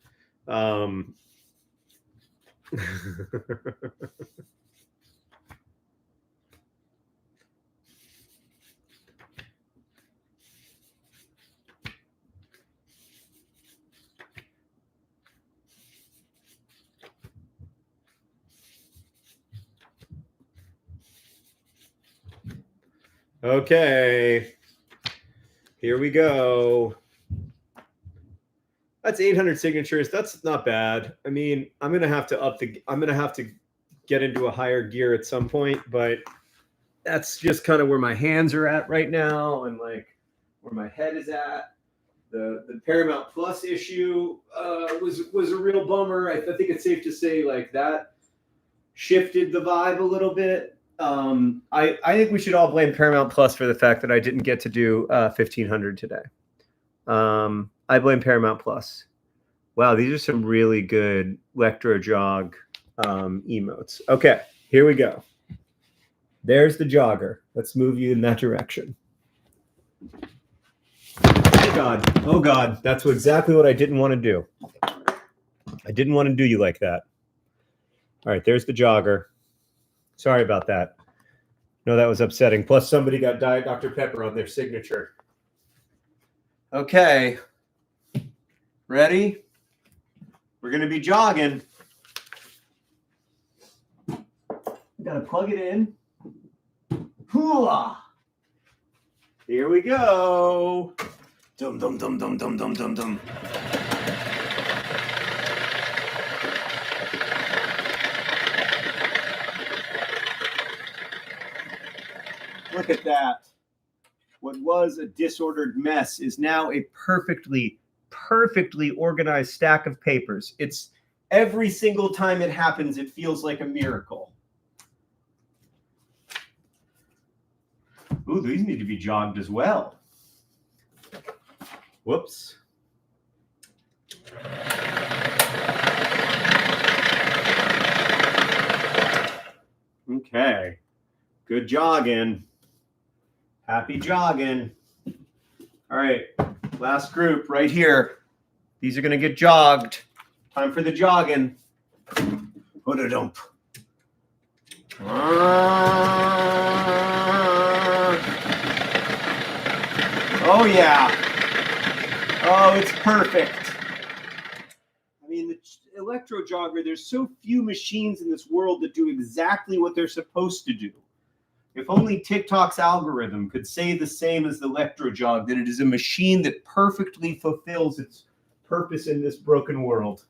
Okay, here we go. That's 800 signatures. That's not bad. I mean, I'm gonna have to get into a higher gear at some point, but that's just kind of where my hands are at right now, and like where my head is at. The Paramount Plus issue was a real bummer. I think it's safe to say like that shifted the vibe a little bit. I think we should all blame Paramount Plus for the fact that I didn't get to do 1500 today. I blame Paramount Plus. Wow, these are some really good Electro jog emotes. Okay, here we go. There's the jogger. Let's move you in that direction. Oh God. Oh God. That's exactly what I didn't want to do. I didn't want to do you like that. All right, there's the jogger. Sorry about that. No, that was upsetting. Plus, somebody got Diet Dr. Pepper on their signature. Okay. Ready? We're going to be jogging. Got to plug it in. Hooah! Here we go. Dum, dum, dum, dum, dum, dum, dum, dum. Look at that. What was a disordered mess is now a perfectly organized stack of papers. It's every single time it happens, it feels like a miracle. Ooh, these need to be jogged as well. Whoops. Okay. Good jogging. Happy jogging. All right. Last group right here. These are going to get jogged. Time for the jogging. Put a dump. Oh, yeah. Oh, it's perfect. I mean, the Electro jogger, there's so few machines in this world that do exactly what they're supposed to do. If only TikTok's algorithm could say the same as the Electro jog, that it is a machine that perfectly fulfills its purpose in this broken world.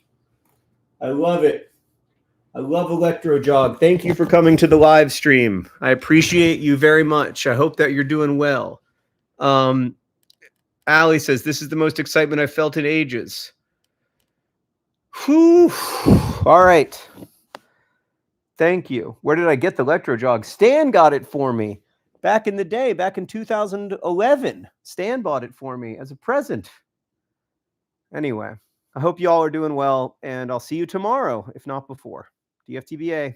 I love it. I love Electro jog. Thank you for coming to the live stream. I appreciate you very much. I hope that you're doing well. Allie says, this is the most excitement I've felt in ages. Whew. All right. Thank you. Where did I get the Electro jog? Stan got it for me back in the day, back in 2011. Stan bought it for me as a present. Anyway, I hope you all are doing well, and I'll see you tomorrow, if not before. DFTBA.